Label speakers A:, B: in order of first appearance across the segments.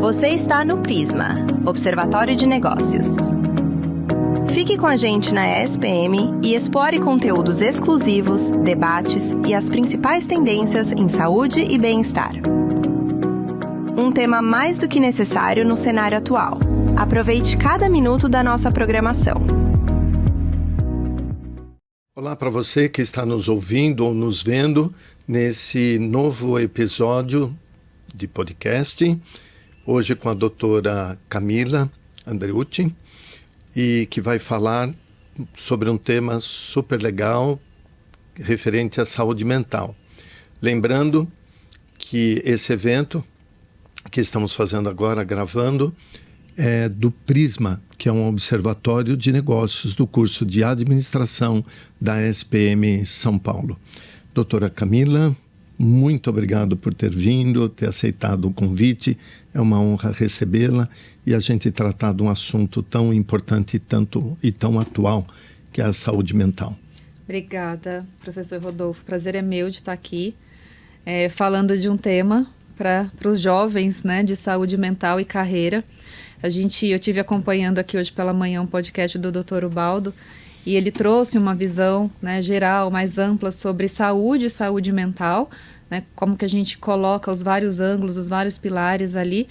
A: Você está no Prisma, Observatório de Negócios. Fique com a gente na ESPM e explore conteúdos exclusivos, debates e as principais tendências em saúde e bem-estar. Um tema mais do que necessário no cenário atual. Aproveite cada minuto da nossa programação.
B: Olá para você que está nos ouvindo ou nos vendo nesse novo episódio de podcast. Hoje com a doutora Camila Andreucci, e que vai falar sobre um tema super legal referente à saúde mental. Lembrando que esse evento que estamos fazendo agora, gravando, é do Prisma, que é um observatório de negócios do curso de administração da ESPM São Paulo. Doutora Camila, muito obrigado por ter vindo, ter aceitado o convite. É uma honra recebê-la e a gente tratar de um assunto tão importante e tão atual, que é a saúde mental.
C: Obrigada, professor Rodolfo. Prazer é meu de estar aqui falando de um tema para os jovens, né, de saúde mental e carreira. Eu tive acompanhando aqui hoje pela manhã um podcast do Dr. Ubaldo, e ele trouxe uma visão, né, geral, mais ampla sobre saúde e saúde mental, né, como que a gente coloca os vários ângulos, os vários pilares ali.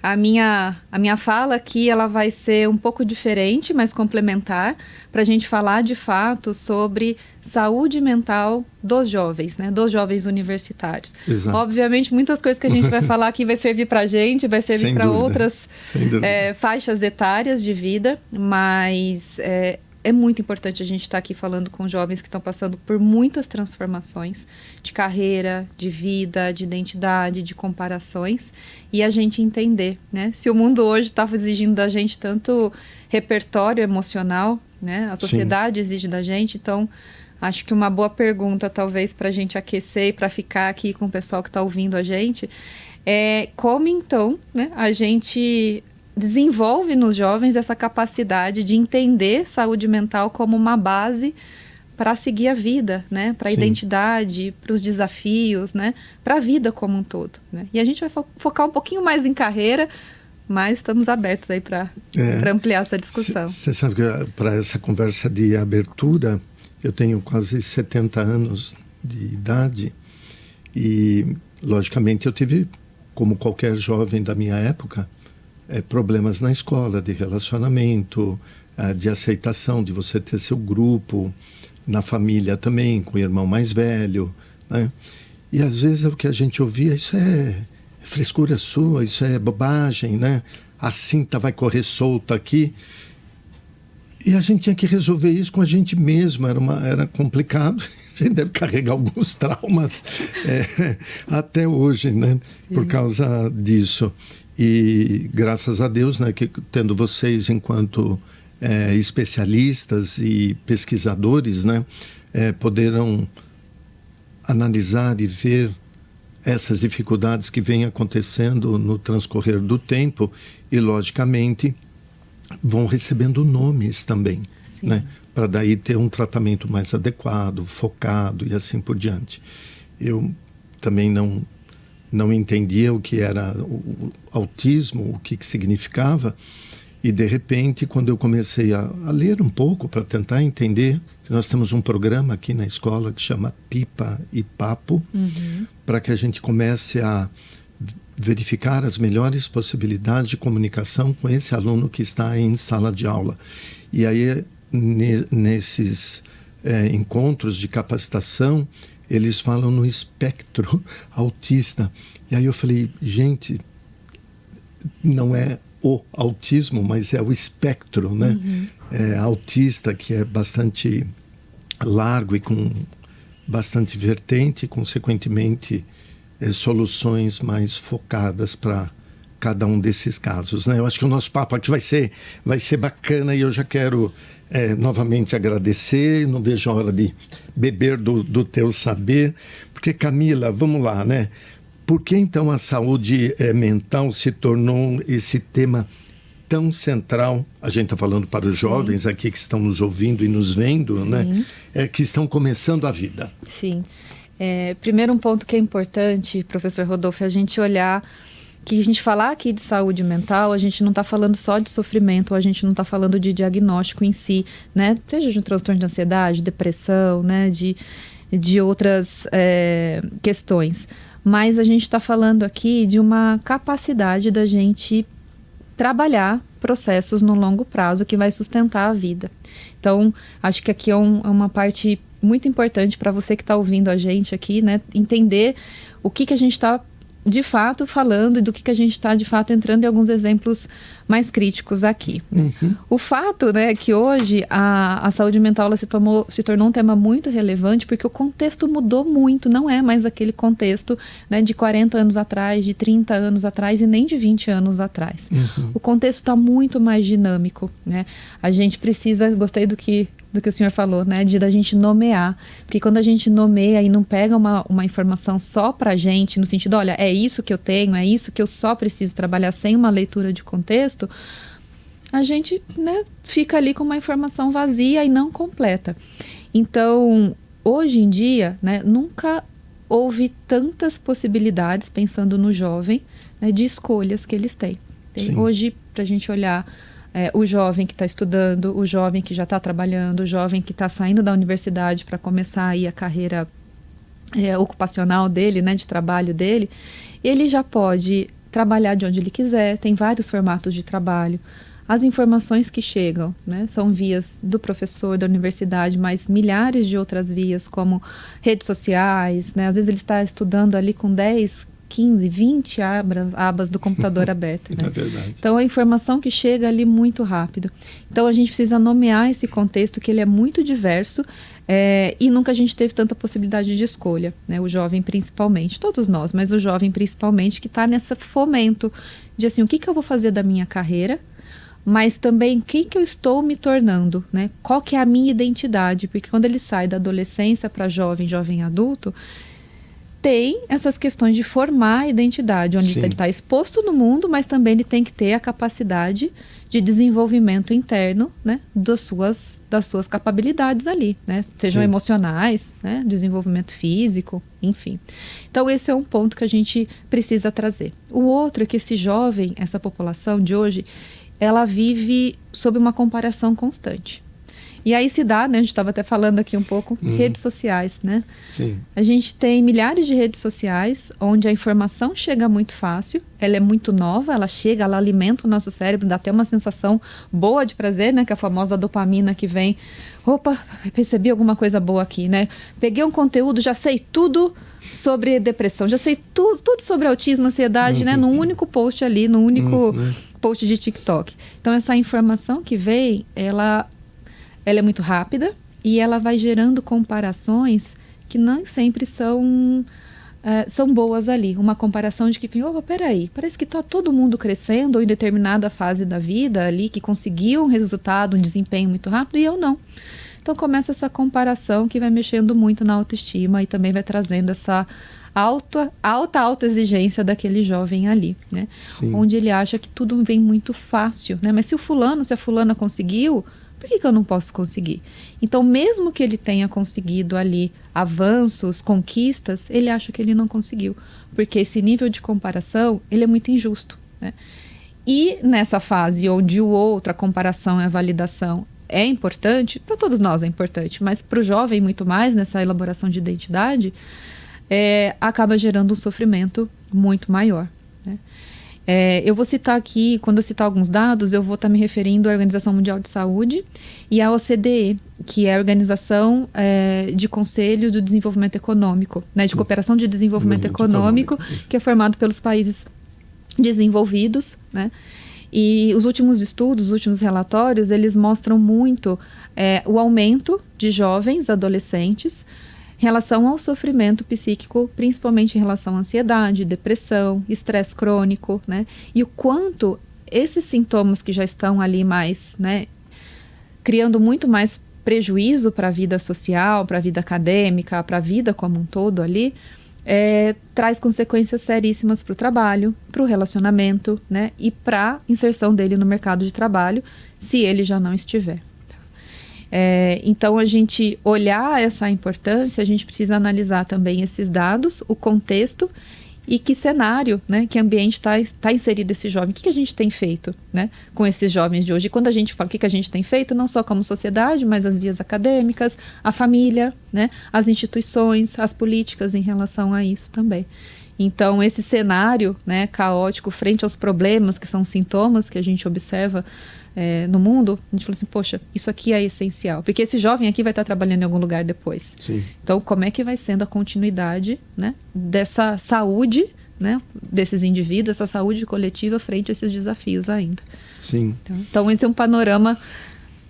C: A minha fala aqui ela vai ser um pouco diferente, mas complementar, para a gente falar de fato sobre saúde mental dos jovens, né, dos jovens universitários.
B: Exato.
C: Obviamente, muitas coisas que a gente vai falar aqui vai servir para a gente, vai servir para outras faixas etárias de vida, mas é muito importante a gente estar aqui falando com jovens que estão passando por muitas transformações de carreira, de vida, de identidade, de comparações, e a gente entender, né? Se o mundo hoje está exigindo da gente tanto repertório emocional, né? A sociedade exige da gente, então acho que uma boa pergunta talvez para a gente aquecer e para ficar aqui com o pessoal que está ouvindo a gente é como então, né, a gente desenvolve nos jovens essa capacidade de entender saúde mental como uma base para seguir a vida, né? Para a identidade, para os desafios, né? Para a vida como um todo, né? E a gente vai focar um pouquinho mais em carreira, mas estamos abertos aí para ampliar essa discussão.
B: Você sabe que para essa conversa de abertura, eu tenho quase 70 anos de idade e, logicamente, eu tive, como qualquer jovem da minha época, problemas na escola, de relacionamento, de aceitação, de você ter seu grupo, na família também, com o irmão mais velho, né? E às vezes o que a gente ouvia, isso é frescura sua, isso é bobagem, né? A cinta vai correr solta aqui. E a gente tinha que resolver isso com a gente mesmo, era complicado. A gente deve carregar alguns traumas até hoje, né? Sim. Por causa disso. E graças a Deus, né, que tendo vocês enquanto especialistas e pesquisadores, né, poderão analisar e ver essas dificuldades que vêm acontecendo no transcorrer do tempo e, logicamente, vão recebendo nomes também, né, para daí ter um tratamento mais adequado, focado e assim por diante. Eu também não entendia o que era o autismo, o que significava, e de repente, quando eu comecei a ler um pouco para tentar entender, que nós temos um programa aqui na escola que chama Pipa e Papo, para que a gente comece a verificar as melhores possibilidades de comunicação com esse aluno que está em sala de aula. E aí, nesses encontros de capacitação, eles falam no espectro autista. E aí eu falei, gente, não é o autismo, mas é o espectro, né? Autista, que é bastante largo e com bastante vertente, e consequentemente soluções mais focadas para cada um desses casos, né? Eu acho que o nosso papo aqui vai ser bacana e eu já quero novamente agradecer, não vejo a hora de beber do teu saber, porque Camila, vamos lá, né? Por que então a saúde mental se tornou esse tema tão central? A gente está falando para os jovens aqui que estão nos ouvindo e nos vendo, né? Que estão começando a vida.
C: Sim. Primeiro um ponto que é importante, professor Rodolfo, é a gente olhar que a gente falar aqui de saúde mental, a gente não está falando só de sofrimento, ou a gente não está falando de diagnóstico em si, né? Seja de um transtorno de ansiedade, depressão, né? De outras questões. Mas a gente está falando aqui de uma capacidade da gente trabalhar processos no longo prazo que vai sustentar a vida. Então, acho que aqui é uma parte muito importante para você que está ouvindo a gente aqui, né? Entender o que a gente está de fato falando e do que a gente está de fato entrando em alguns exemplos mais críticos aqui. Uhum. O fato, né, é que hoje a saúde mental ela se tornou um tema muito relevante porque o contexto mudou muito, não é mais aquele contexto, né, de 40 anos atrás, de 30 anos atrás e nem de 20 anos atrás. Uhum. O contexto está muito mais dinâmico, né? A gente precisa, gostei do que o senhor falou, né, da gente nomear, porque quando a gente nomeia e não pega uma informação só pra gente, no sentido, olha, é isso que eu tenho, é isso que eu só preciso trabalhar sem uma leitura de contexto, a gente, né, fica ali com uma informação vazia e não completa. Então, hoje em dia, né, nunca houve tantas possibilidades, pensando no jovem, né, de escolhas que eles têm. Hoje, pra gente olhar o jovem que está estudando, o jovem que já está trabalhando, o jovem que está saindo da universidade para começar aí a carreira ocupacional dele, né, de trabalho dele, ele já pode trabalhar de onde ele quiser, tem vários formatos de trabalho. As informações que chegam, né, são vias do professor da universidade, mas milhares de outras vias, como redes sociais, né, às vezes ele está estudando ali com 10, 15, 20 abas do computador abertas. Né? É verdade. Então, a informação que chega ali muito rápido. Então, a gente precisa nomear esse contexto, que ele é muito diverso e nunca a gente teve tanta possibilidade de escolha. Né? O jovem, principalmente. Todos nós, mas o jovem, principalmente, que está nesse fomento de, assim, o que eu vou fazer da minha carreira, mas também quem que eu estou me tornando, né? Qual que é a minha identidade? Porque quando ele sai da adolescência para jovem adulto, tem essas questões de formar a identidade, onde ele está exposto no mundo, mas também ele tem que ter a capacidade de desenvolvimento interno, né, das suas capacidades ali, né, sejam emocionais, né, desenvolvimento físico, enfim. Então, esse é um ponto que a gente precisa trazer. O outro é que esse jovem, essa população de hoje, ela vive sob uma comparação constante. E aí se dá, né, a gente estava até falando aqui um pouco, redes sociais, né? Sim. A gente tem milhares de redes sociais onde a informação chega muito fácil, ela é muito nova, ela chega, ela alimenta o nosso cérebro, dá até uma sensação boa de prazer, né? Que é a famosa dopamina que vem, opa, percebi alguma coisa boa aqui, né? Peguei um conteúdo, já sei tudo sobre depressão, já sei tudo sobre autismo, ansiedade, né? Num único post ali, num único post de TikTok. Então essa informação que vem, ela é muito rápida e ela vai gerando comparações que não sempre são boas ali. Uma comparação de que, peraí, parece que está todo mundo crescendo ou em determinada fase da vida ali, que conseguiu um resultado, um desempenho muito rápido e eu não. Então começa essa comparação que vai mexendo muito na autoestima e também vai trazendo essa alta exigência daquele jovem ali, né? Onde ele acha que tudo vem muito fácil, né? Mas se a fulana conseguiu, por que eu não posso conseguir? Então, mesmo que ele tenha conseguido ali avanços, conquistas, ele acha que ele não conseguiu. Porque esse nível de comparação, ele é muito injusto, né? E nessa fase onde o outro, a comparação e a validação é importante, para todos nós é importante, mas para o jovem muito mais, nessa elaboração de identidade, acaba gerando um sofrimento muito maior, né? Eu vou citar aqui, quando eu citar alguns dados, eu vou estar me referindo à Organização Mundial de Saúde e à OCDE, que é a Organização de Conselho do Desenvolvimento Econômico, né, de Cooperação de Desenvolvimento Econômico, que é formado pelos países desenvolvidos, né? E os últimos estudos, os últimos relatórios, eles mostram muito o aumento de jovens, adolescentes, em relação ao sofrimento psíquico, principalmente em relação à ansiedade, depressão, estresse crônico, né? E o quanto esses sintomas que já estão ali mais, né, criando muito mais prejuízo para a vida social, para a vida acadêmica, para a vida como um todo ali, traz consequências seríssimas para o trabalho, para o relacionamento, né? E para a inserção dele no mercado de trabalho, se ele já não estiver. Então, a gente olhar essa importância, a gente precisa analisar também esses dados, o contexto e que cenário, né, que ambiente está inserido esse jovem. O que a gente tem feito, né, com esses jovens de hoje? E quando a gente fala o que a gente tem feito, não só como sociedade, mas as vias acadêmicas, a família, né, as instituições, as políticas em relação a isso também. Então, esse cenário, né, caótico frente aos problemas, que são sintomas que a gente observa no mundo, a gente falou assim, poxa, isso aqui é essencial. Porque esse jovem aqui vai estar trabalhando em algum lugar depois.
B: Sim.
C: Então, como é que vai sendo a continuidade, né, dessa saúde, né, desses indivíduos, essa saúde coletiva frente a esses desafios ainda.
B: Sim.
C: Então esse é um panorama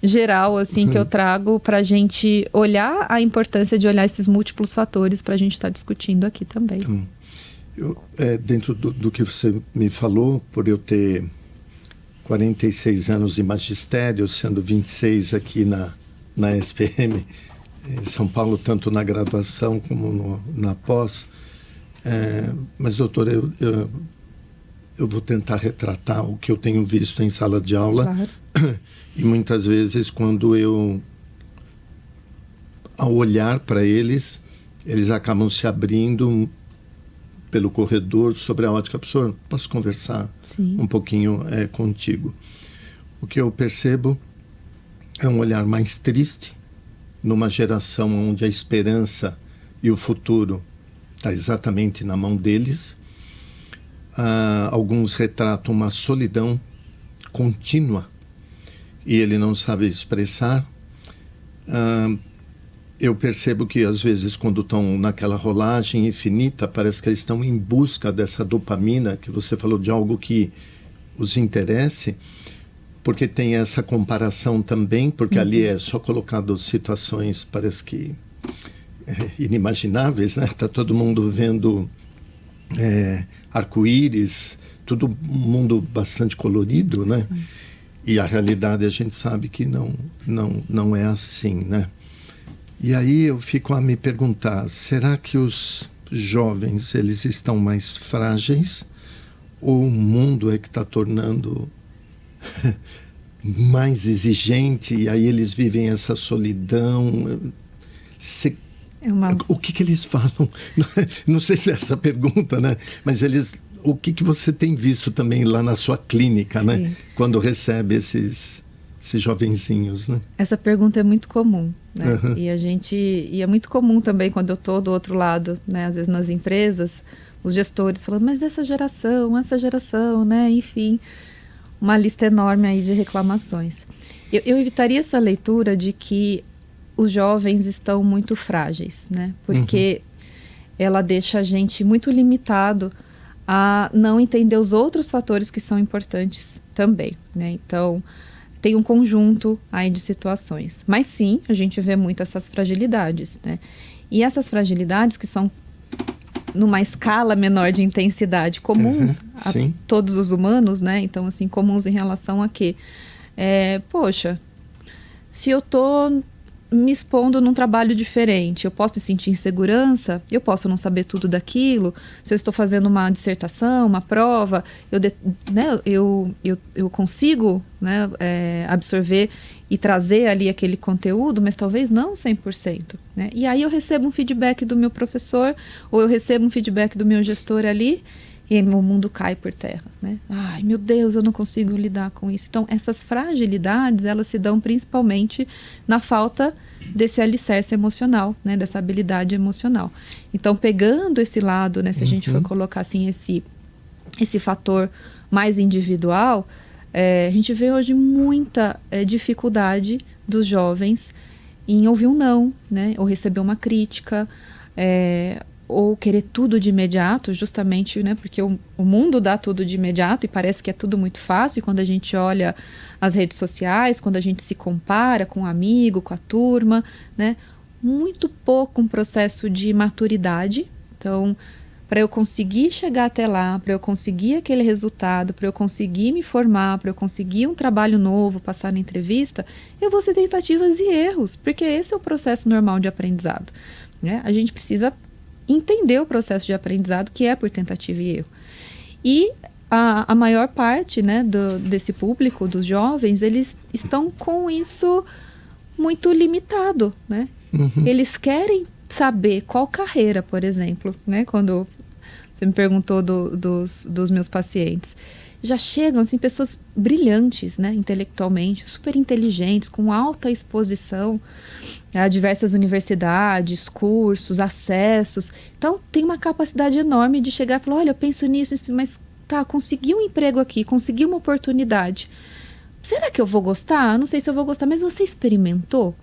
C: geral, assim, que eu trago para a gente olhar a importância de olhar esses múltiplos fatores para a gente estar discutindo aqui também.
B: Dentro do que você me falou, por eu ter 46 anos de magistério, sendo 26 aqui na SPM, em São Paulo, tanto na graduação como na pós. Mas, doutor, eu vou tentar retratar o que eu tenho visto em sala de aula. Claro. E muitas vezes, quando ao olhar para eles acabam se abrindo pelo corredor sobre a ótica. Professor, posso conversar
C: Sim.
B: um pouquinho contigo? O que eu percebo é um olhar mais triste numa geração onde a esperança e o futuro está exatamente na mão deles. Alguns retratam uma solidão contínua e ele não sabe expressar. Eu percebo que, às vezes, quando estão naquela rolagem infinita, parece que eles estão em busca dessa dopamina, que você falou, de algo que os interesse, porque tem essa comparação também, porque ali é só colocado situações, parece que inimagináveis, né? Está todo mundo vendo arco-íris, todo mundo bastante colorido, né? Sim. E a realidade a gente sabe que não é assim, né? E aí eu fico a me perguntar, será que os jovens, eles estão mais frágeis ou o mundo é que está tornando mais exigente e aí eles vivem essa solidão? O que eles falam? Não sei se é essa pergunta, né? Mas o que você tem visto também lá na sua clínica, né? Sim. Quando recebe esses jovenzinhos, né? Essa pergunta é muito comum, né? Uhum.
C: E é muito comum também quando eu estou do outro lado, né? Às vezes nas empresas, os gestores falando, mas essa geração, né? Enfim, uma lista enorme aí de reclamações. Eu evitaria essa leitura de que os jovens estão muito frágeis, né? Porque ela deixa a gente muito limitado a não entender os outros fatores que são importantes também, né? Então, tem um conjunto aí de situações. Mas sim, a gente vê muito essas fragilidades, né? E essas fragilidades que são numa escala menor de intensidade, comuns a todos os humanos, né? Então, assim, comuns em relação a quê? Poxa, se eu tô me expondo num trabalho diferente, eu posso sentir insegurança, eu posso não saber tudo daquilo, se eu estou fazendo uma dissertação, uma prova, eu consigo, né, absorver e trazer ali aquele conteúdo, mas talvez não 100%, né? E aí eu recebo um feedback do meu professor, ou eu recebo um feedback do meu gestor ali, e meu mundo cai por terra, né? Ai, meu Deus, eu não consigo lidar com isso. Então, essas fragilidades, elas se dão principalmente na falta desse alicerce emocional, né? Dessa habilidade emocional. Então, pegando esse lado, né? Se a gente for colocar assim, esse fator mais individual, a gente vê hoje muita dificuldade dos jovens em ouvir um não, né? Ou receber uma crítica, ou querer tudo de imediato, justamente, né, porque o mundo dá tudo de imediato e parece que é tudo muito fácil. E quando a gente olha as redes sociais, quando a gente se compara com um amigo, com a turma, né, muito pouco um processo de maturidade. Então, para eu conseguir chegar até lá, para eu conseguir aquele resultado, para eu conseguir me formar, para eu conseguir um trabalho novo, passar na entrevista, eu vou ter tentativas e erros, porque esse é o processo normal de aprendizado, né? A gente precisa entender o processo de aprendizado, que é por tentativa e erro. E a maior parte, né, desse público, dos jovens, eles estão com isso muito limitado, né? Eles querem saber qual carreira, por exemplo, né? Quando Você me perguntou dos meus pacientes. Já chegam, assim, pessoas brilhantes, né, intelectualmente, super inteligentes, com alta exposição a diversas universidades, cursos, acessos. Então, tem uma capacidade enorme de chegar e falar, olha, eu penso nisso, mas tá, consegui um emprego aqui, consegui uma oportunidade. Será que eu vou gostar? Não sei se eu vou gostar, mas você experimentou?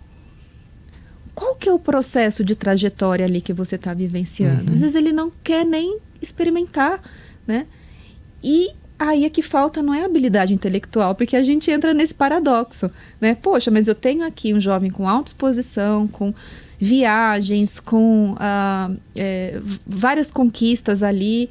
C: Qual que é o processo de trajetória ali que você está vivenciando? Às vezes ele não quer nem experimentar, né? E aí é que falta, não é habilidade intelectual, porque a gente entra nesse paradoxo, né? Poxa, mas eu tenho aqui um jovem com autoexposição, com viagens, com várias conquistas ali,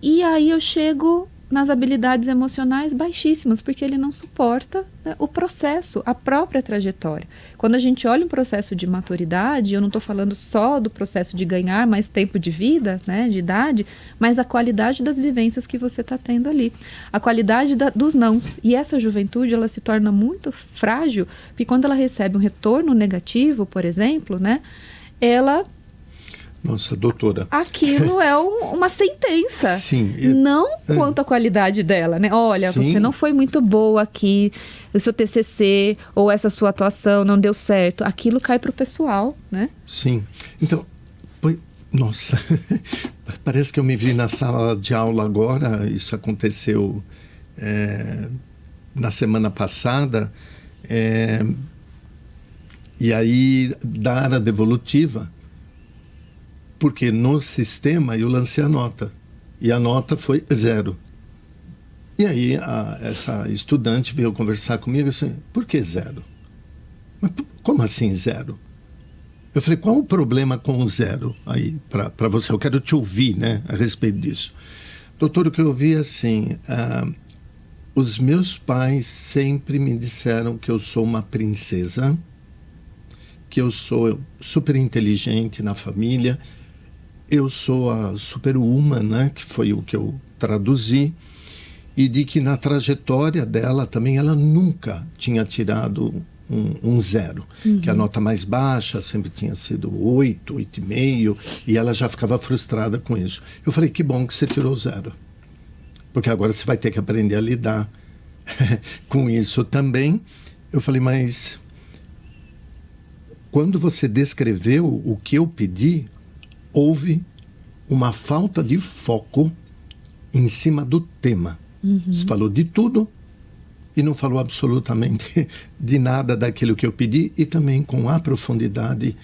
C: e aí eu chego nas habilidades emocionais baixíssimas, porque ele não suporta, né, o processo, a própria trajetória. Quando a gente olha um processo de maturidade, eu não estou falando só do processo de ganhar mais tempo de vida, né, de idade, mas a qualidade das vivências que você está tendo ali. A qualidade dos nãos. E essa juventude, ela se torna muito frágil, porque quando ela recebe um retorno negativo, por exemplo, né, ela...
B: Nossa, doutora.
C: Aquilo é uma sentença.
B: Sim.
C: Não quanto à qualidade dela, né? Olha, sim, você não foi muito boa aqui, o seu TCC ou essa sua atuação não deu certo. Aquilo cai para o pessoal, né?
B: Sim. Então, nossa, parece que eu me vi na sala de aula agora. Isso aconteceu na semana passada. E aí, da área devolutiva, porque no sistema eu lancei a nota, e a nota foi 0. E aí essa estudante veio conversar comigo assim, por que 0? Mas como assim 0? Eu falei, qual o problema com o 0 aí para você? Eu quero te ouvir, né, a respeito disso. Doutor, o que eu ouvi é assim, os meus pais sempre me disseram que eu sou uma princesa, que eu sou super inteligente na família, eu sou a superwoman, né, que foi o que eu traduzi, e de que na trajetória dela também ela nunca tinha tirado um 0, que a nota mais baixa sempre tinha sido 8, 8,5, e ela já ficava frustrada com isso. Eu falei, que bom que você tirou 0, porque agora você vai ter que aprender a lidar com isso também. Eu falei, mas quando você descreveu o que eu pedi, houve uma falta de foco em cima do tema. Você falou de tudo e não falou absolutamente de nada daquilo que eu pedi, e também com a profundidade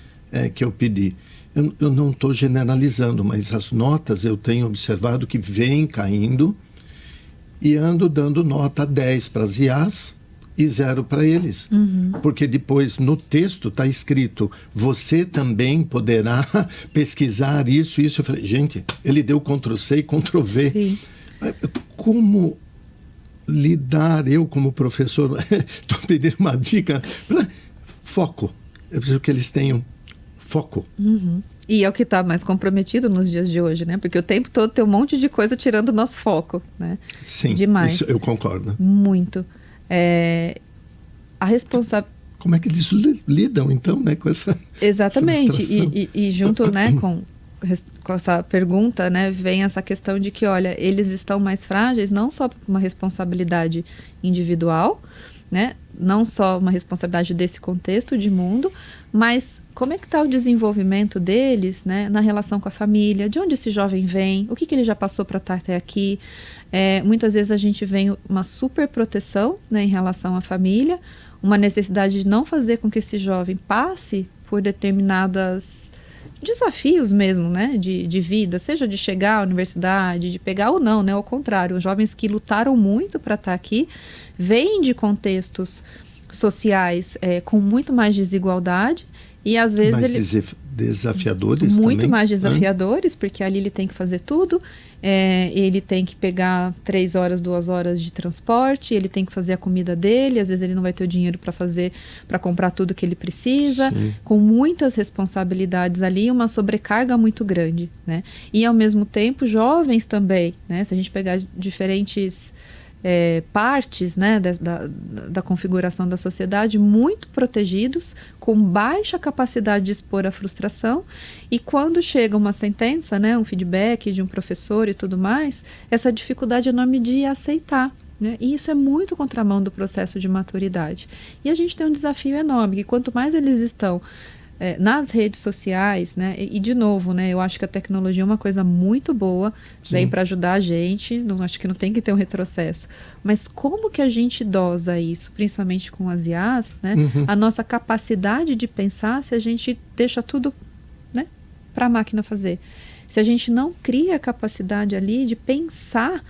B: que eu pedi. Eu não estou generalizando, mas as notas eu tenho observado que vêm caindo, e ando dando nota 10 para as IAs e 0 para eles. Porque depois no texto está escrito, você também poderá pesquisar isso. Eu falei, gente, ele deu Ctrl+C e Ctrl+V. Sim. Como lidar, eu como professor, estou pedindo uma dica, foco. Eu preciso que eles tenham foco.
C: E é o que está mais comprometido nos dias de hoje, né? Porque o tempo todo tem um monte de coisa tirando o nosso foco, né?
B: Sim,
C: demais.
B: Isso eu concordo.
C: Muito. A responsabilidade...
B: Como é que eles lidam, então, né, com essa...
C: Exatamente. E junto, né, com essa pergunta, né, vem essa questão de que, olha, eles estão mais frágeis, não só por uma responsabilidade individual, né, não só uma responsabilidade desse contexto de mundo, mas como é que está o desenvolvimento deles, né, na relação com a família, de onde esse jovem vem, o que ele já passou para estar até aqui. Muitas vezes a gente vê uma super proteção, né, em relação à família, uma necessidade de não fazer com que esse jovem passe por determinados desafios mesmo, né, de vida, seja de chegar à universidade, de pegar ou não, né, ao contrário, os jovens que lutaram muito para estar aqui, vêm de contextos sociais com muito mais desigualdade, e às vezes
B: desafiadores
C: muito
B: também,
C: mais desafiadores, porque ali ele tem que fazer tudo, ele tem que pegar 3 horas, 2 horas de transporte, ele tem que fazer a comida dele, às vezes ele não vai ter o dinheiro para comprar tudo que ele precisa. Sim. Com muitas responsabilidades ali, uma sobrecarga muito grande, né? E ao mesmo tempo, jovens também, né? Se a gente pegar diferentes partes, né, da configuração da sociedade muito protegidos, com baixa capacidade de expor a frustração, e quando chega uma sentença, né, um feedback de um professor e tudo mais, essa dificuldade enorme de aceitar. Né? E isso é muito contramão do processo de maturidade. E a gente tem um desafio enorme, que quanto mais eles estão nas redes sociais, né? E de novo, né? Eu acho que a tecnologia é uma coisa muito boa, vem para ajudar a gente, acho que não tem que ter um retrocesso. Mas como que a gente dosa isso, principalmente com as IAs, né? A nossa capacidade de pensar, se a gente deixa tudo, né, para a máquina fazer. Se a gente não cria a capacidade ali de pensar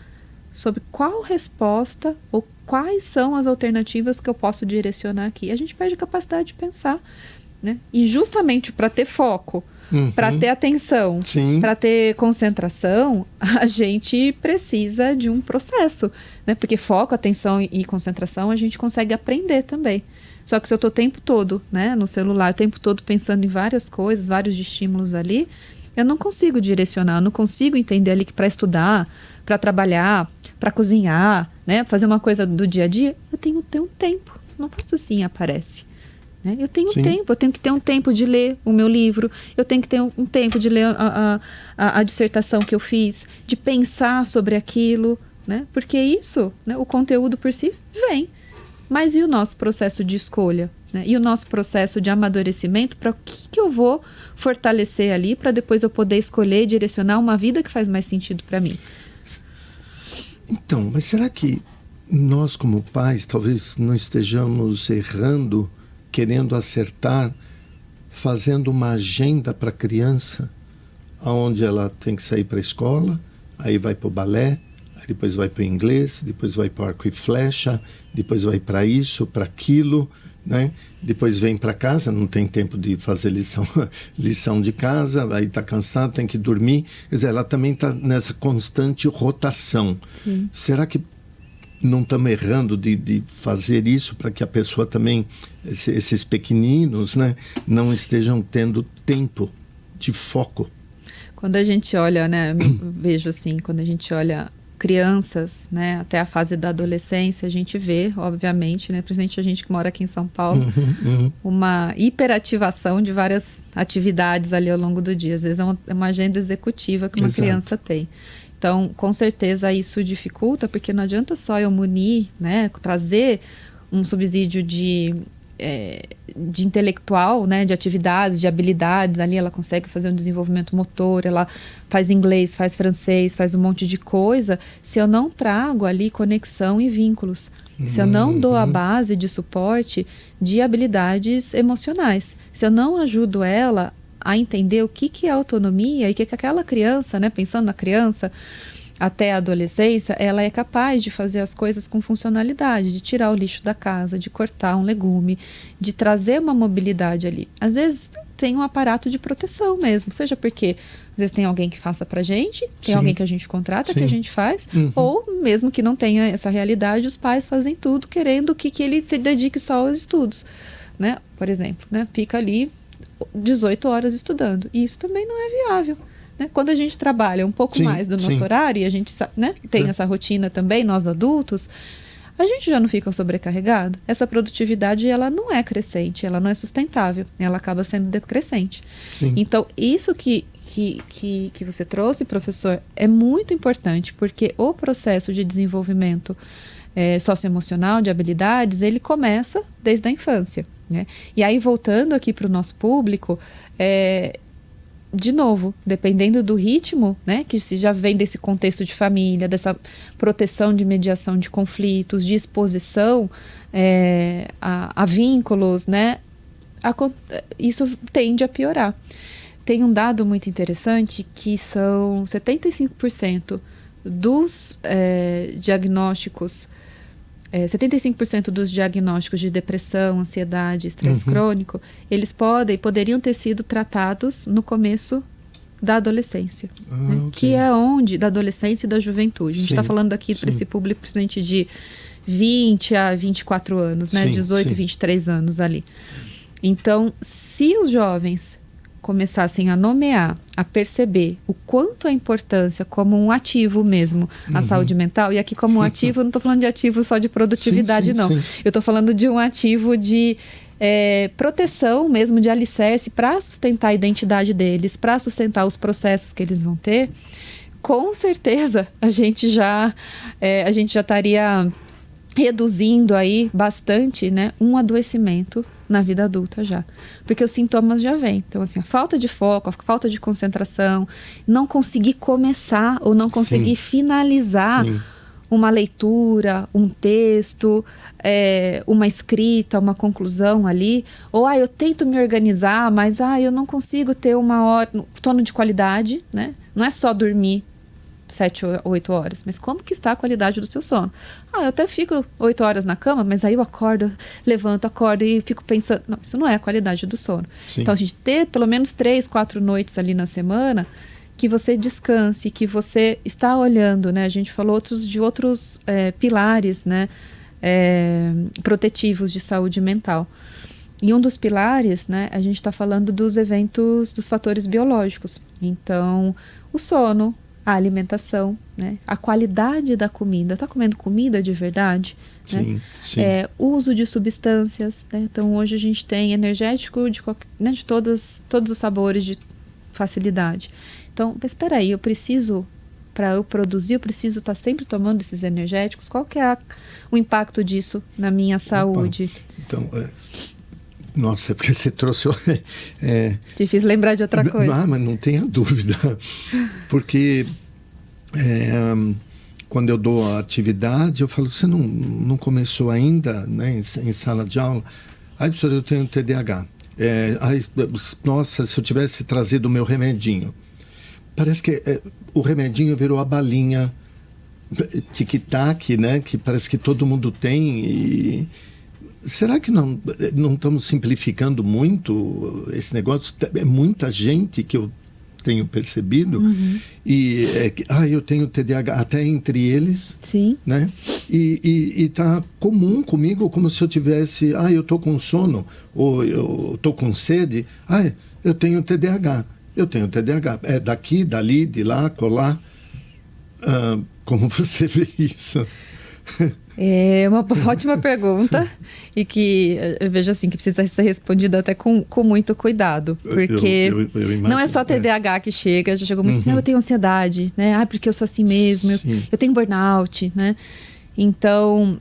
C: sobre qual resposta ou quais são as alternativas que eu posso direcionar aqui, a gente perde a capacidade de pensar. Né? E justamente para ter foco, para ter atenção, para ter concentração, a gente precisa de um processo, né? Porque foco, atenção e concentração a gente consegue aprender também. Só que se eu estou o tempo todo, né, no celular, o tempo todo pensando em várias coisas, vários estímulos ali, eu não consigo direcionar, eu não consigo entender ali que para estudar, para trabalhar, para cozinhar, né, fazer uma coisa do dia a dia, eu tenho que ter um tempo. Não posso assim, aparece. Eu tenho tempo, eu tenho que ter um tempo de ler o meu livro, eu tenho que ter um tempo de ler a dissertação que eu fiz, de pensar sobre aquilo, né? Porque isso, né, o conteúdo por si vem. Mas e o nosso processo de escolha? Né? E o nosso processo de amadurecimento para o que eu vou fortalecer ali para depois eu poder escolher e direcionar uma vida que faz mais sentido para mim?
B: Então, mas será que nós como pais talvez não estejamos errando, querendo acertar, fazendo uma agenda para a criança, onde ela tem que sair para a escola, aí vai para o balé, aí depois vai para o inglês, depois vai para o arco e flecha, depois vai para isso, para aquilo, né? Depois vem para casa, não tem tempo de fazer lição de casa, aí está cansado, tem que dormir. Quer dizer, ela também está nessa constante rotação. Será que não estamos errando de fazer isso para que a pessoa também, esses pequeninos, né, não estejam tendo tempo de foco?
C: Quando a gente olha, né, vejo assim, quando a gente olha crianças, né, até a fase da adolescência, a gente vê, obviamente, né, principalmente a gente que mora aqui em São Paulo, uma hiperativação de várias atividades ali ao longo do dia. Às vezes é uma agenda executiva que uma criança tem. Então, com certeza isso dificulta, porque não adianta só eu munir, né, trazer um subsídio de intelectual, né, de atividades, de habilidades, ali ela consegue fazer um desenvolvimento motor, ela faz inglês, faz francês, faz um monte de coisa, se eu não trago ali conexão e vínculos, se eu não dou a base de suporte de habilidades emocionais, se eu não ajudo ela a entender o que é autonomia e o que aquela criança, né, pensando na criança até a adolescência, ela é capaz de fazer as coisas com funcionalidade, de tirar o lixo da casa, de cortar um legume, de trazer uma mobilidade ali. Às vezes tem um aparato de proteção mesmo, seja porque às vezes tem alguém que faça pra gente, tem alguém que a gente contrata, que a gente faz, ou mesmo que não tenha essa realidade, os pais fazem tudo querendo que ele se dedique só aos estudos, né? Por exemplo, né? Fica ali 18 horas estudando. E isso também não é viável. Né? Quando a gente trabalha um pouco mais do nosso horário e a gente, né, tem essa rotina também, nós adultos, a gente já não fica sobrecarregado. Essa produtividade, ela não é crescente, ela não é sustentável, ela acaba sendo decrescente. Então, isso que você trouxe, professor, é muito importante, porque o processo de desenvolvimento socioemocional, de habilidades, ele começa desde a infância. Né? E aí, voltando aqui para o nosso público, de novo, dependendo do ritmo, né, que se já vem desse contexto de família, dessa proteção de mediação de conflitos, de exposição a vínculos, né, isso tende a piorar. Tem um dado muito interessante que são 75% dos diagnósticos, 75% dos diagnósticos de depressão, ansiedade, estresse crônico, eles poderiam ter sido tratados no começo da adolescência, né? Que é onde, da adolescência e da juventude. A gente está falando aqui para esse público, principalmente de 20 a 24 anos, né? 18 e 23 anos ali. Então, se os jovens começassem a nomear, a perceber o quanto a importância como um ativo mesmo, a saúde mental, e aqui como um ativo, não estou falando de ativo só de produtividade, não. Eu estou falando de um ativo de proteção mesmo, de alicerce para sustentar a identidade deles, para sustentar os processos que eles vão ter. Com certeza a gente já estaria reduzindo aí bastante, né, um adoecimento na vida adulta já. Porque os sintomas já vêm. Então, assim, a falta de foco, a falta de concentração, não conseguir começar ou não conseguir finalizar uma leitura, um texto, uma escrita, uma conclusão ali. Ou, eu tento me organizar, mas eu não consigo ter uma hora, sono de qualidade, né? Não é só dormir 7 ou 8 horas, mas como que está a qualidade do seu sono? Eu até fico 8 horas na cama, mas aí eu acordo, levanto, acordo e fico pensando, não, isso não é a qualidade do sono. Então a gente ter pelo menos 3, 4 noites ali na semana que você descanse, que você está olhando, né? A gente falou de outros pilares, né? Protetivos de saúde mental. E um dos pilares, né? A gente está falando dos eventos, dos fatores biológicos. Então, o sono, a alimentação, né? A qualidade da comida. Está comendo comida de verdade?
B: Sim,
C: né?
B: sim.
C: Uso de substâncias, né? Então hoje a gente tem energético de todos os sabores, de facilidade. Então, mas espera aí, para eu produzir, eu preciso estar sempre tomando esses energéticos? Qual que é o impacto disso na minha saúde?
B: Então, nossa, é porque você trouxe...
C: Difícil lembrar de outra coisa.
B: Mas não tenha dúvida. Porque quando eu dou a atividade, eu falo, você não começou ainda, né, em sala de aula? Professor, eu tenho TDAH. Nossa, se eu tivesse trazido o meu remedinho. Parece que o remedinho virou a balinha tic-tac, né, que parece que todo mundo tem. E será que não estamos simplificando muito esse negócio? É muita gente que eu tenho percebido. E eu tenho TDAH até entre eles.
C: Sim.
B: Né? E tá comum comigo, como se eu tivesse, eu tô com sono, ou eu tô com sede, eu tenho TDAH. Eu tenho TDAH. É daqui, dali, de lá, colar. Como você vê isso?
C: É uma ótima pergunta e que eu vejo assim que precisa ser respondida até com muito cuidado, porque eu imagino, não é só TDAH que chega, já chegou muito, eu tenho ansiedade, né? Porque eu sou assim mesmo, eu tenho burnout, né? Então,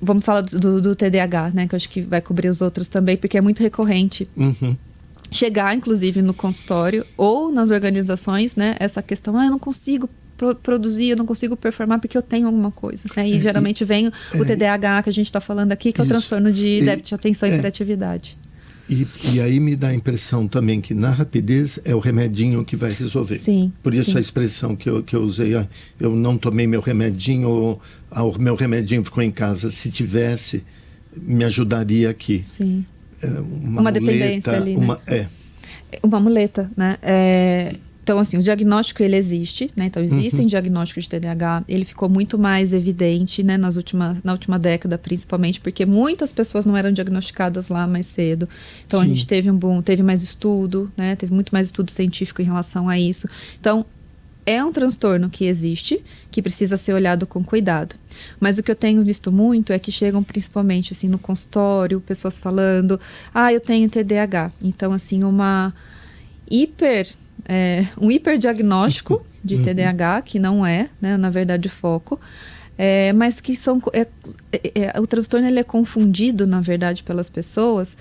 C: vamos falar do TDAH, né? Que eu acho que vai cobrir os outros também, porque é muito recorrente. Chegar, inclusive, no consultório ou nas organizações, né? Essa questão, eu não consigo produzir, eu não consigo performar porque eu tenho alguma coisa, né? E geralmente vem o TDAH que a gente está falando aqui, que é o transtorno de déficit de atenção e hiperatividade.
B: E aí me dá a impressão também que na rapidez é o remedinho que vai resolver.
C: Sim.
B: Por isso a expressão que eu usei, eu não tomei meu remedinho, ou o meu remedinho ficou em casa. Se tivesse, me ajudaria aqui.
C: Sim.
B: Uma muleta,
C: dependência ali, né? Uma muleta, né? Então, assim, o diagnóstico, ele existe, né? Então, existem diagnósticos de TDAH. Ele ficou muito mais evidente, né? Na última década, principalmente, porque muitas pessoas não eram diagnosticadas lá mais cedo. Então, a gente teve mais estudo, né? Teve muito mais estudo científico em relação a isso. Então, é um transtorno que existe, que precisa ser olhado com cuidado. Mas o que eu tenho visto muito é que chegam principalmente, assim, no consultório, pessoas falando, eu tenho TDAH. Então, assim, um hiperdiagnóstico de TDAH, que não é, né, na verdade, foco, mas que o transtorno ele é confundido, na verdade, pelas pessoas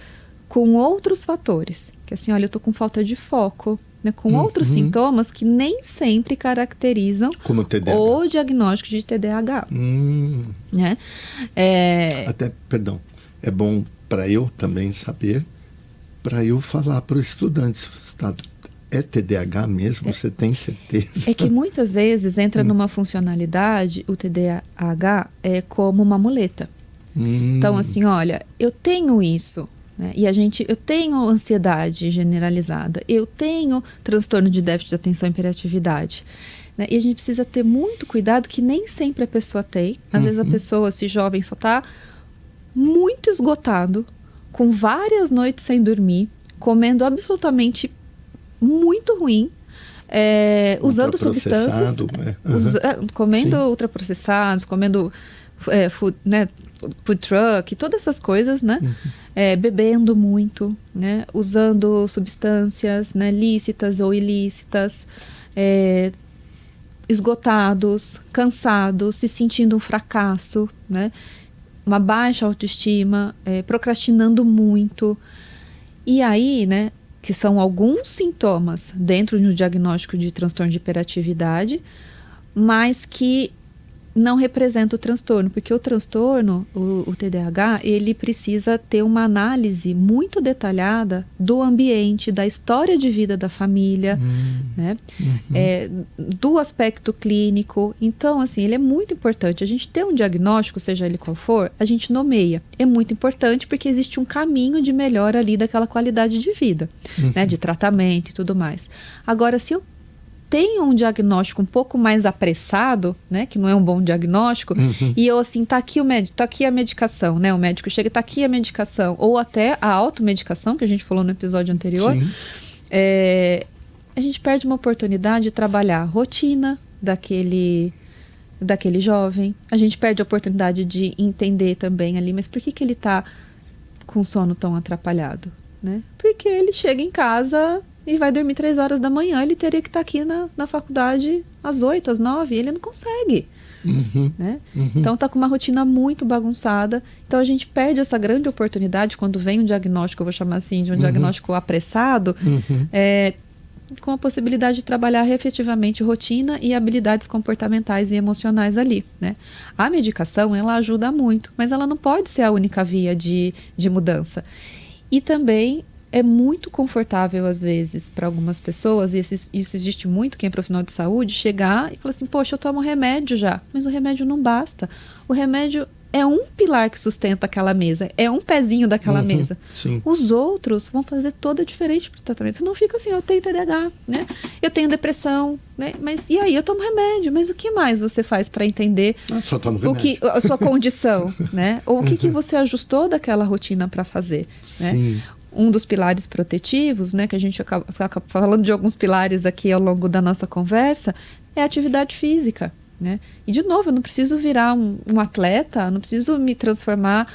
C: com outros fatores. Que assim, olha, eu tô com falta de foco, né, com outros sintomas que nem sempre caracterizam
B: como TDAH.
C: O diagnóstico de TDAH. Né?
B: Até, perdão, é bom para eu também saber, para eu falar para o estudante, é TDAH mesmo? Você tem certeza?
C: É que muitas vezes entra numa funcionalidade, o TDAH é como uma muleta. Então, assim, olha, eu tenho isso, né? E eu tenho ansiedade generalizada, eu tenho transtorno de déficit de atenção e hiperatividade. Né? E a gente precisa ter muito cuidado, que nem sempre a pessoa tem. Às vezes a pessoa, esse jovem, só está muito esgotado, com várias noites sem dormir, comendo absolutamente muito ruim, usando substâncias, comendo ultraprocessados, comendo food, né, food truck, todas essas coisas, né? Bebendo muito, né? Usando substâncias, né, lícitas ou ilícitas, esgotados, cansados, se sentindo um fracasso, né? Uma baixa autoestima, procrastinando muito. E aí, né, que são alguns sintomas dentro de um diagnóstico de transtorno de hiperatividade, mas que não representa o transtorno, porque o transtorno, o TDAH, ele precisa ter uma análise muito detalhada do ambiente, da história de vida da família, né? Do aspecto clínico. Então, assim, ele é muito importante. A gente ter um diagnóstico, seja ele qual for, a gente nomeia. É muito importante porque existe um caminho de melhora ali daquela qualidade de vida, né? De tratamento e tudo mais. Agora, se eu tenho um diagnóstico um pouco mais apressado, né, que não é um bom diagnóstico, e eu assim, tá aqui o médico, tá aqui a medicação, né, o médico chega, tá aqui a medicação, ou até a automedicação, que a gente falou no episódio anterior, a gente perde uma oportunidade de trabalhar a rotina daquele jovem, a gente perde a oportunidade de entender também ali, mas por que ele tá com sono tão atrapalhado, né? Porque ele chega em casa e vai dormir 3 horas da manhã, ele teria que estar aqui na faculdade às 8, às 9, e ele não consegue. Né? Então está com uma rotina muito bagunçada. Então a gente perde essa grande oportunidade quando vem um diagnóstico, eu vou chamar assim, de um diagnóstico apressado, com a possibilidade de trabalhar efetivamente rotina e habilidades comportamentais e emocionais ali, né? A medicação, ela ajuda muito, mas ela não pode ser a única via de mudança. E também é muito confortável, às vezes, para algumas pessoas, e isso existe muito, quem é profissional de saúde, chegar e falar assim, poxa, eu tomo remédio já, mas o remédio não basta. O remédio é um pilar que sustenta aquela mesa, é um pezinho daquela mesa.
B: Sim.
C: Os outros vão fazer toda a diferença para o tratamento. Você não fica assim, eu tenho TDAH, né? Eu tenho depressão, né? Mas e aí, eu tomo remédio, mas o que mais você faz para entender
B: só tomo remédio.
C: a sua condição, né? Ou o que você ajustou daquela rotina para fazer, né?
B: Sim.
C: Um dos pilares protetivos, né, que a gente acaba falando de alguns pilares aqui ao longo da nossa conversa, é a atividade física, né? E, de novo, eu não preciso virar um atleta, não preciso me transformar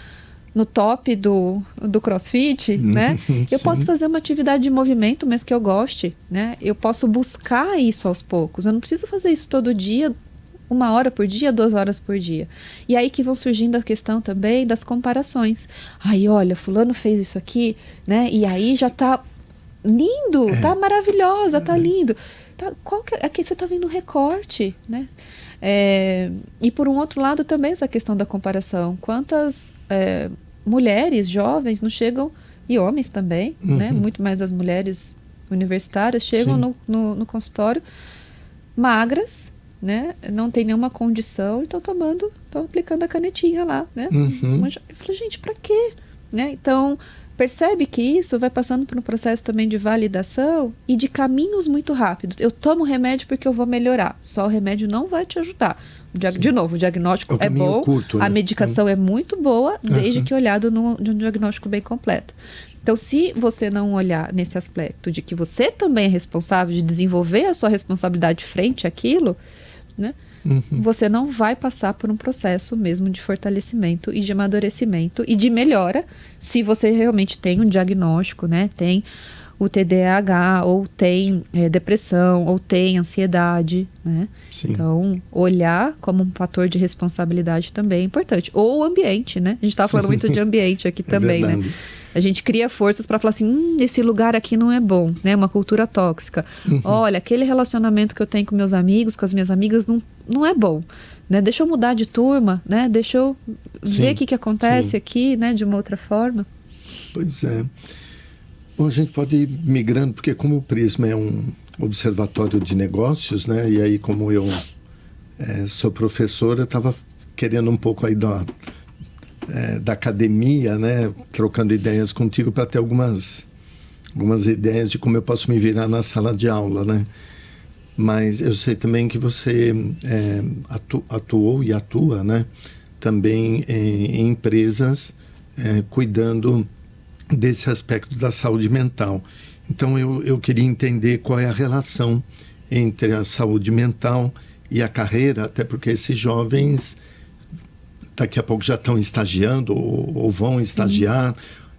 C: no top do CrossFit, né? Eu posso fazer uma atividade de movimento, mas que eu goste, né? Eu posso buscar isso aos poucos. Eu não preciso fazer isso todo dia, 1 hora por dia, 2 horas por dia. E aí que vão surgindo a questão também das comparações. Aí, olha, fulano fez isso aqui, né? E aí já tá lindo, tá maravilhosa, tá lindo. Tá, aqui você tá vendo um recorte, né? E por um outro lado também essa questão da comparação. Quantas mulheres jovens não chegam, e homens também, né? Muito mais as mulheres universitárias, chegam no consultório magras, né? Não tem nenhuma condição e estão aplicando a canetinha lá, né? Eu falei, gente, pra quê? Né? Então, percebe que isso vai passando por um processo também de validação e de caminhos muito rápidos. Eu tomo remédio porque eu vou melhorar. Só o remédio não vai te ajudar. De novo, o diagnóstico é bom, curto, né? A medicação é muito boa, desde que olhado de um diagnóstico bem completo. Então, se você não olhar nesse aspecto de que você também é responsável de desenvolver a sua responsabilidade frente àquilo, né? Você não vai passar por um processo mesmo de fortalecimento e de amadurecimento e de melhora, se você realmente tem um diagnóstico, né? Tem o TDAH, ou tem depressão, ou tem ansiedade, né?
B: Sim.
C: Então, olhar como um fator de responsabilidade também é importante. Ou o ambiente, né? A gente estava falando muito de ambiente aqui também, né? A gente cria forças para falar assim, esse lugar aqui não é bom, né? Uma cultura tóxica. Olha, aquele relacionamento que eu tenho com meus amigos, com as minhas amigas, não é bom, né? Deixa eu mudar de turma, né? Deixa eu ver o que acontece aqui, né? De uma outra forma.
B: Pois é. Bom, a gente pode ir migrando, porque como o Prisma é um observatório de negócios, né? E aí, como eu sou professor, eu estava querendo um pouco aí da academia, né? Trocando ideias contigo para ter algumas ideias de como eu posso me virar na sala de aula, né? Mas eu sei também que você atuou e atua, né? Também em empresas cuidando desse aspecto da saúde mental. Então eu queria entender qual é a relação entre a saúde mental e a carreira, até porque esses jovens daqui a pouco já estão estagiando ou vão estagiar,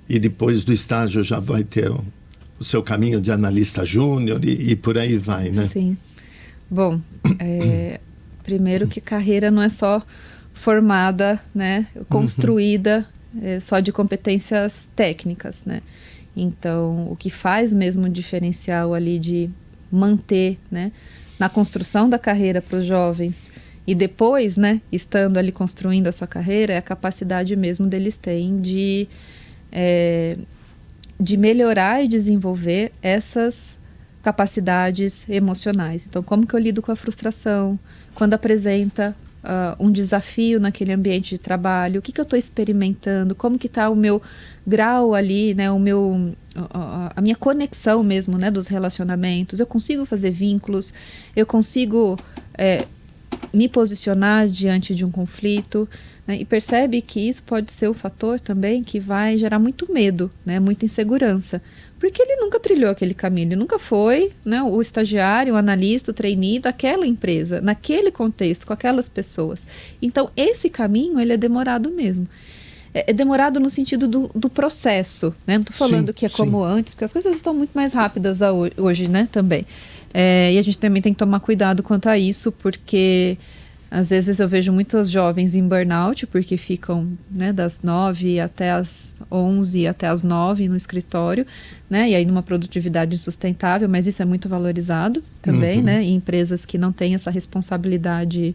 B: e depois do estágio já vai ter o seu caminho de analista júnior e por aí vai, né?
C: Sim. Bom, primeiro que carreira não é só formada, né, construída só de competências técnicas, né? Então, o que faz mesmo o diferencial ali de manter, né, na construção da carreira para os jovens e depois, né, estando ali construindo a sua carreira, é a capacidade mesmo deles terem de melhorar e desenvolver essas capacidades emocionais. Então, como que eu lido com a frustração? Quando apresenta um desafio naquele ambiente de trabalho, o que eu estou experimentando? Como que está o meu grau ali, né, a minha conexão mesmo, né, dos relacionamentos? Eu consigo fazer vínculos? Eu consigo me posicionar diante de um conflito? Né? E percebe que isso pode ser um fator também que vai gerar muito medo, né, muita insegurança. Porque ele nunca trilhou aquele caminho, ele nunca foi, né, o estagiário, o analista, o trainee daquela empresa, naquele contexto, com aquelas pessoas. Então, esse caminho, ele é demorado mesmo. É demorado no sentido do processo, né? Não estou falando que é como antes, porque as coisas estão muito mais rápidas hoje, né, também. E a gente também tem que tomar cuidado quanto a isso, porque às vezes eu vejo muitos jovens em burnout, porque ficam, né, das 9 até as 11, até as 9 no escritório, né, e aí numa produtividade insustentável, mas isso é muito valorizado também, né, em empresas que não têm essa responsabilidade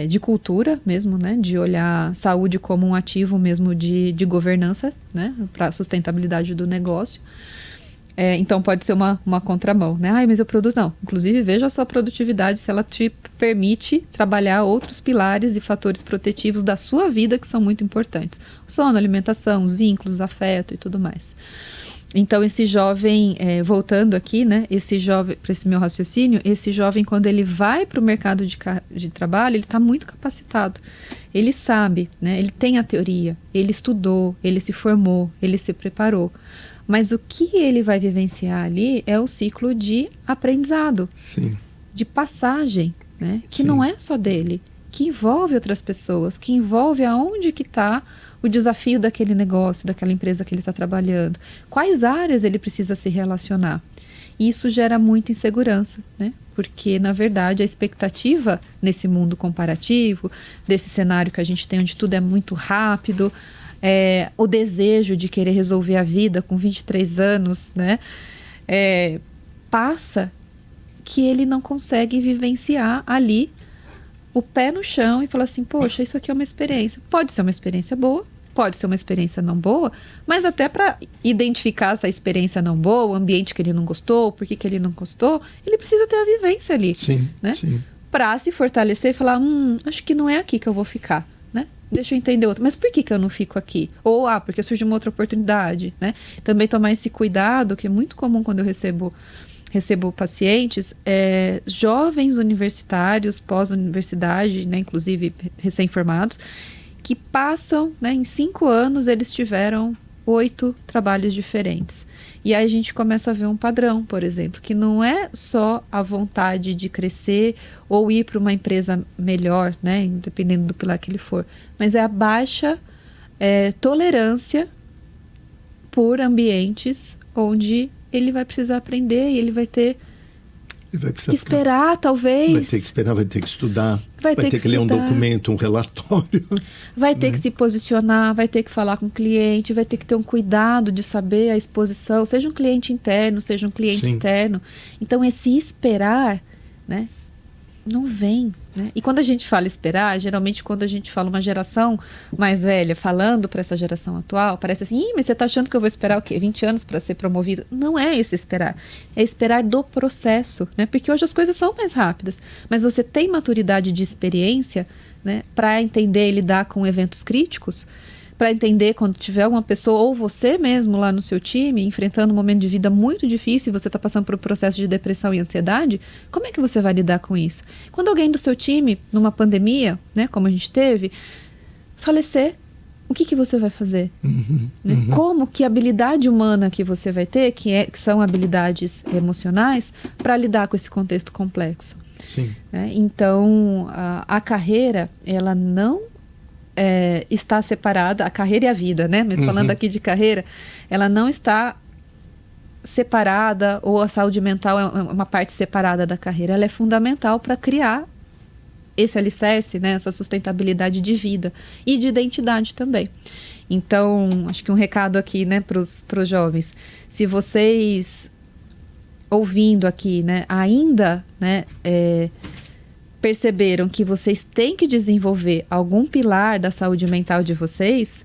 C: de cultura mesmo, né, de olhar saúde como um ativo mesmo de governança, né, para a sustentabilidade do negócio. Então pode ser uma contramão, né? Mas eu produzo. Não, inclusive veja a sua produtividade se ela te permite trabalhar outros pilares e fatores protetivos da sua vida que são muito importantes. O sono, alimentação, os vínculos, afeto e tudo mais. Então esse jovem, voltando aqui, né? Esse jovem, para esse meu raciocínio, esse jovem quando ele vai para o mercado de trabalho, ele está muito capacitado. Ele sabe, né? Ele tem a teoria, ele estudou, ele se formou, ele se preparou. Mas o que ele vai vivenciar ali é o ciclo de aprendizado, de passagem, né? Que não é só dele, que envolve outras pessoas, que envolve aonde que está o desafio daquele negócio, daquela empresa que ele está trabalhando, quais áreas ele precisa se relacionar. E isso gera muita insegurança, né? Porque, na verdade, a expectativa nesse mundo comparativo, desse cenário que a gente tem onde tudo é muito rápido, o desejo de querer resolver a vida com 23 anos, né? Passa que ele não consegue vivenciar ali o pé no chão e falar assim, poxa, isso aqui é uma experiência. Pode ser uma experiência boa, pode ser uma experiência não boa, mas até para identificar essa experiência não boa, o ambiente que ele não gostou, por que ele não gostou, ele precisa ter a vivência ali, né? Para se fortalecer e falar, acho que não é aqui que eu vou ficar. Deixa eu entender outro. Mas por que eu não fico aqui? Ou, porque surgiu uma outra oportunidade, né? Também tomar esse cuidado, que é muito comum quando eu recebo pacientes, jovens universitários, pós-universidade, né? Inclusive recém-formados, que passam, né? Em 5 anos, eles tiveram 8 trabalhos diferentes. E aí a gente começa a ver um padrão, por exemplo, que não é só a vontade de crescer ou ir para uma empresa melhor, né, dependendo do pilar que ele for, mas é a baixa tolerância por ambientes onde ele vai precisar aprender e ele vai ter que esperar, talvez.
B: Vai ter que esperar, vai ter que estudar, vai ter que ler um documento, um relatório.
C: Vai ter que se posicionar, vai ter que falar com o cliente, vai ter que ter um cuidado de saber a exposição, seja um cliente interno, seja um cliente externo. Então, esse esperar, né, não vem, né? E quando a gente fala esperar, geralmente quando a gente fala uma geração mais velha falando para essa geração atual, parece assim, mas você está achando que eu vou esperar o quê? 20 anos para ser promovido? Não é esse esperar, é esperar do processo, né? Porque hoje as coisas são mais rápidas, mas você tem maturidade de experiência, né, para entender e lidar com eventos críticos, para entender quando tiver uma pessoa ou você mesmo lá no seu time enfrentando um momento de vida muito difícil e você está passando por um processo de depressão e ansiedade, como é que você vai lidar com isso? Quando alguém do seu time, numa pandemia, né, como a gente teve, falecer, o que você vai fazer? Né? Como que a habilidade humana que você vai ter, que são habilidades emocionais, para lidar com esse contexto complexo.
B: Sim.
C: Né? Então, a carreira, ela não está separada, a carreira e a vida, né? Mas falando aqui de carreira, ela não está separada, ou a saúde mental é uma parte separada da carreira. Ela é fundamental para criar esse alicerce, né, essa sustentabilidade de vida e de identidade também. Então, acho que um recado aqui, né, para os jovens, se vocês ouvindo aqui, né, ainda, né, perceberam que vocês têm que desenvolver algum pilar da saúde mental de vocês,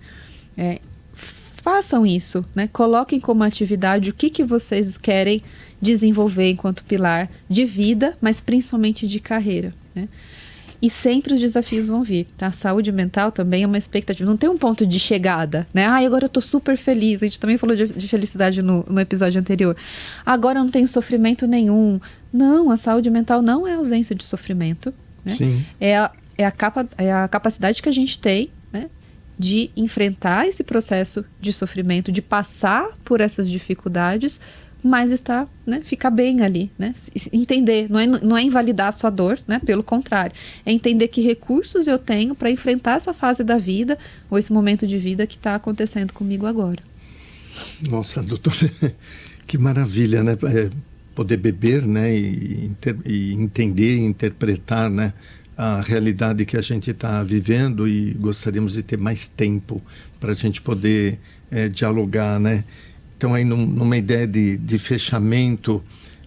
C: façam isso, né, coloquem como atividade o que vocês querem desenvolver enquanto pilar de vida, mas principalmente de carreira, né? E sempre os desafios vão vir, tá? A saúde mental também é uma expectativa. Não tem um ponto de chegada, né? Agora eu tô super feliz. A gente também falou de felicidade no episódio anterior. Agora eu não tenho sofrimento nenhum. Não, a saúde mental não é ausência de sofrimento, né?
B: Sim.
C: É a capacidade que a gente tem, né, de enfrentar esse processo de sofrimento, de passar por essas dificuldades, mas ficar bem ali, né? Entender, não é invalidar a sua dor, né? Pelo contrário, é entender que recursos eu tenho para enfrentar essa fase da vida, ou esse momento de vida que está acontecendo comigo agora.
B: Nossa, doutora, que maravilha, né? Poder beber, né? E entender, interpretar, né? A realidade que a gente está vivendo, e gostaríamos de ter mais tempo para a gente poder dialogar, né? Então, aí, numa ideia de fechamento,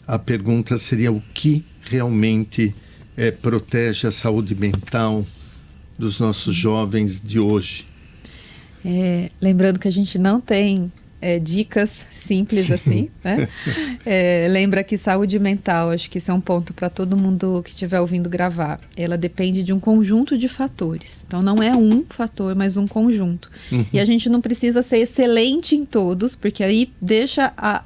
B: a pergunta seria: o que realmente protege a saúde mental dos nossos jovens de hoje?
C: Lembrando que a gente não tem dicas simples. Sim. Assim, né? Lembra que saúde mental, acho que isso é um ponto para todo mundo que estiver ouvindo gravar. Ela depende de um conjunto de fatores. Então, não é um fator, mas um conjunto. E a gente não precisa ser excelente em todos, porque aí deixa a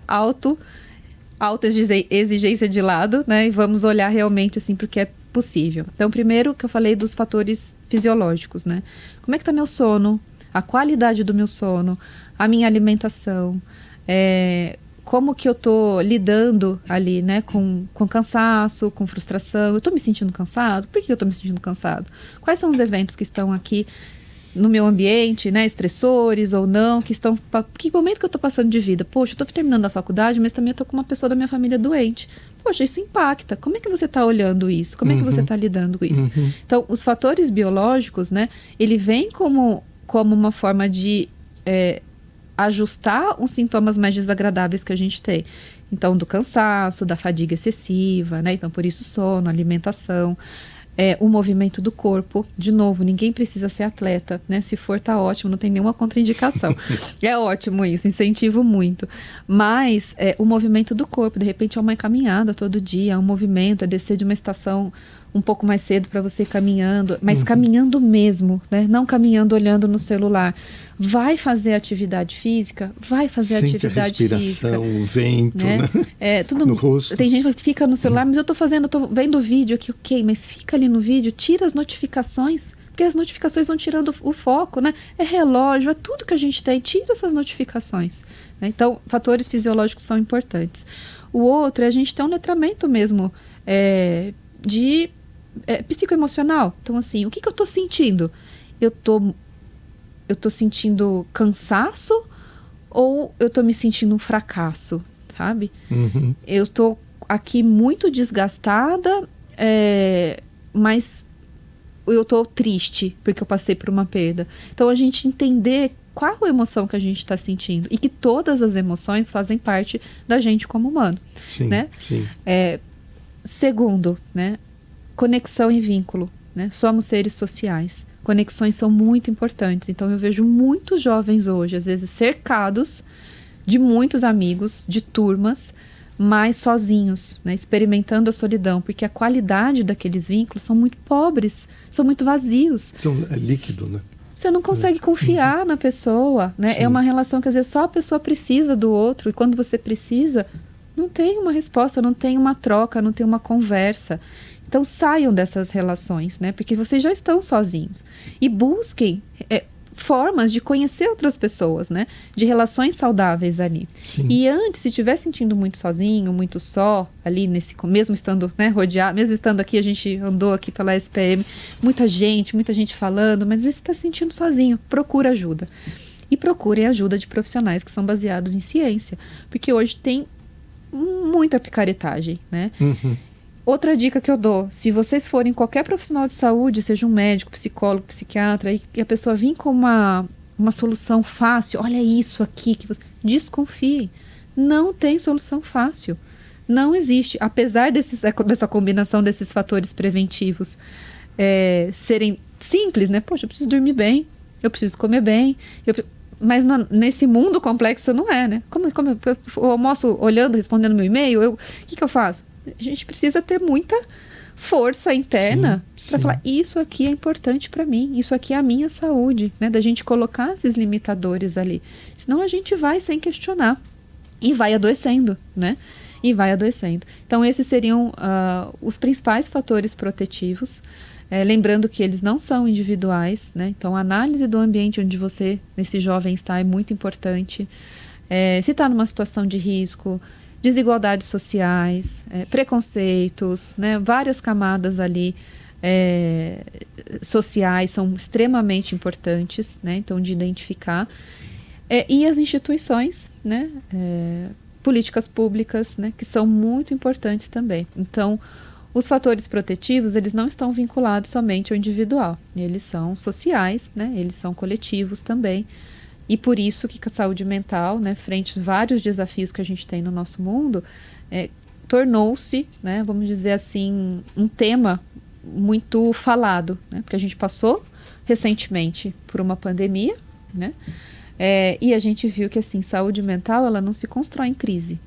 C: autoexigência de lado, né? E vamos olhar realmente assim para o que é possível. Então, primeiro que eu falei dos fatores fisiológicos, né? Como é que está meu sono? A qualidade do meu sono, a minha alimentação, como que eu estou lidando ali, né, com cansaço, com frustração. Eu estou me sentindo cansado? Por que eu estou me sentindo cansado? Quais são os eventos que estão aqui no meu ambiente, né, estressores ou não, que momento que eu estou passando de vida? Poxa, eu estou terminando a faculdade, mas também estou com uma pessoa da minha família doente. Poxa, isso impacta. Como é que você está olhando isso? Como é que você está lidando com isso? Então, os fatores biológicos, né, ele vem como uma forma de ajustar os sintomas mais desagradáveis que a gente tem. Então, do cansaço, da fadiga excessiva, né? Então, por isso, sono, alimentação, o movimento do corpo. De novo, ninguém precisa ser atleta, né? Se for, tá ótimo, não tem nenhuma contraindicação. É ótimo isso, incentivo muito. Mas o movimento do corpo, de repente é uma caminhada todo dia, é um movimento, é descer de uma estação um pouco mais cedo para você ir caminhando, mas caminhando mesmo, né? Não caminhando olhando no celular. Vai fazer atividade física? Vai fazer atividade física. Sente a respiração,
B: o vento, né?
C: Tudo
B: no rosto.
C: Tem gente que fica no celular, mas eu tô vendo o vídeo aqui, ok, mas fica ali no vídeo, tira as notificações, porque as notificações vão tirando o foco, né? É relógio, é tudo que a gente tem, tira essas notificações, né? Então, fatores fisiológicos são importantes. O outro é a gente ter um letramento mesmo de psicoemocional. Então, assim, o que eu tô sentindo? Eu tô sentindo cansaço ou eu tô me sentindo um fracasso, sabe? Eu tô aqui muito desgastada, mas eu tô triste porque eu passei por uma perda. Então, a gente entender qual a emoção que a gente está sentindo e que todas as emoções fazem parte da gente como humano.
B: Sim,
C: né?
B: Sim.
C: Segundo, né? Conexão e vínculo, né? Somos seres sociais. Conexões são muito importantes. Então, eu vejo muitos jovens hoje, às vezes cercados de muitos amigos, de turmas, mas sozinhos, né? Experimentando a solidão, porque a qualidade daqueles vínculos são muito pobres, são muito vazios.
B: É líquido, né?
C: Você não consegue confiar na pessoa, né? É uma relação que às vezes só a pessoa precisa do outro, e quando você precisa, não tem uma resposta, não tem uma troca, não tem uma conversa. Então, saiam dessas relações, né? Porque vocês já estão sozinhos. E busquem formas de conhecer outras pessoas, né? De relações saudáveis ali.
B: Sim.
C: E antes, se estiver sentindo muito sozinho, muito só, ali mesmo estando, né, rodeado, mesmo estando aqui, a gente andou aqui pela SPM, muita gente falando, mas você está se sentindo sozinho, procura ajuda. E procure ajuda de profissionais que são baseados em ciência, porque hoje tem muita picaretagem, né?
B: Uhum.
C: Outra dica que eu dou, se vocês forem qualquer profissional de saúde, seja um médico, psicólogo, psiquiatra, e a pessoa vir com uma solução fácil, olha isso aqui, que você... desconfie. Não tem solução fácil. Não existe. Apesar dessa combinação desses fatores preventivos serem simples, né? Poxa, eu preciso dormir bem, eu preciso comer bem, mas nesse mundo complexo não é, né? Como eu almoço olhando, respondendo meu e-mail, o que eu faço? A gente precisa ter muita força interna para falar, isso aqui é importante para mim, isso aqui é a minha saúde, né? Da gente colocar esses limitadores ali. Senão a gente vai sem questionar e vai adoecendo, né? E vai adoecendo. Então esses seriam os principais fatores protetivos. Lembrando que eles não são individuais, né? Então a análise do ambiente onde você, esse jovem, está é muito importante. Se está numa situação de risco, desigualdades sociais, preconceitos, né? Várias camadas ali sociais são extremamente importantes, né? Então, de identificar. E as instituições, né? Políticas públicas, né? Que são muito importantes também. Então, os fatores protetivos, eles não estão vinculados somente ao individual. Eles são sociais, né? Eles são coletivos também. E por isso que a saúde mental, né, frente a vários desafios que a gente tem no nosso mundo, tornou-se, né, vamos dizer assim, um tema muito falado, né, porque a gente passou recentemente por uma pandemia, né, e a gente viu que assim, saúde mental ela não se constrói em crise.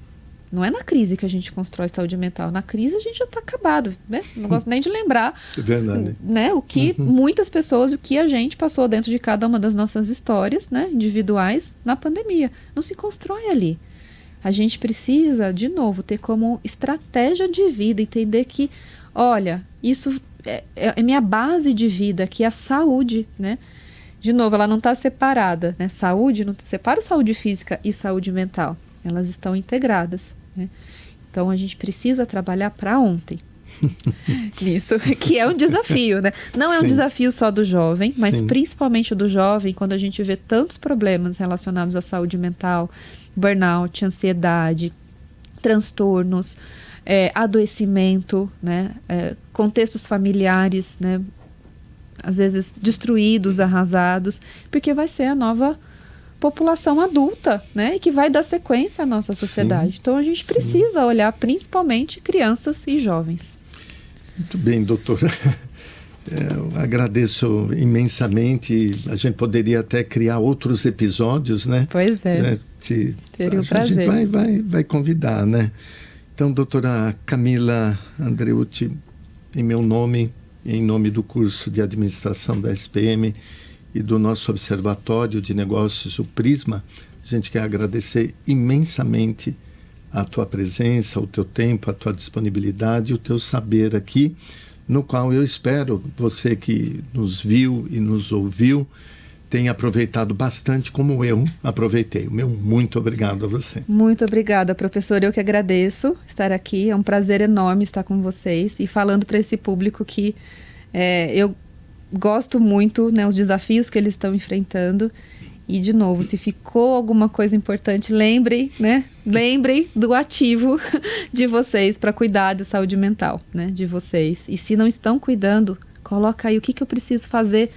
C: Não é na crise que a gente constrói saúde mental. Na crise a gente já está acabado, né? Não gosto nem de lembrar, né? O que muitas pessoas, o que a gente passou dentro de cada uma das nossas histórias, né? Individuais, na pandemia. Não se constrói ali. A gente precisa, de novo, ter como estratégia de vida, entender que, olha, isso é minha base de vida, que é a saúde, né? De novo, ela não está separada, né? Saúde, não separa saúde física e saúde mental. Elas estão integradas, né? Então a gente precisa trabalhar para ontem. Isso, que é um desafio, né? Não é um desafio só do jovem, mas principalmente do jovem, quando a gente vê tantos problemas relacionados à saúde mental, burnout, ansiedade, transtornos, adoecimento, né? Contextos familiares, né? Às vezes destruídos, arrasados, porque vai ser a nova população adulta, né? E que vai dar sequência à nossa sociedade. Então a gente precisa olhar principalmente crianças e jovens.
B: Muito bem, doutora. Eu agradeço imensamente. A gente poderia até criar outros episódios, né?
C: Pois é. Teria um prazer.
B: A gente vai convidar, né? Então, doutora Camila Andreucci, em meu nome, em nome do curso de administração da SPM e do nosso Observatório de Negócios, o Prisma, a gente quer agradecer imensamente a tua presença, o teu tempo, a tua disponibilidade, o teu saber aqui, no qual eu espero você que nos viu e nos ouviu tenha aproveitado bastante como eu aproveitei. O meu muito obrigado a você.
C: Muito obrigada, professor. Eu que agradeço estar aqui. É um prazer enorme estar com vocês e falando para esse público que eu gosto muito, né, os desafios que eles estão enfrentando. E, de novo, se ficou alguma coisa importante, lembrem, né? Lembrem do ativo de vocês para cuidar da saúde mental, né, de vocês. E se não estão cuidando, coloca aí o que eu preciso fazer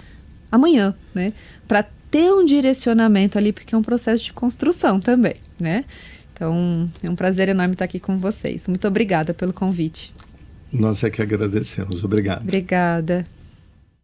C: amanhã, né? Para ter um direcionamento ali, porque é um processo de construção também, né? Então, é um prazer enorme estar aqui com vocês. Muito obrigada pelo convite.
B: Nós é que agradecemos. Obrigado.
C: Obrigada.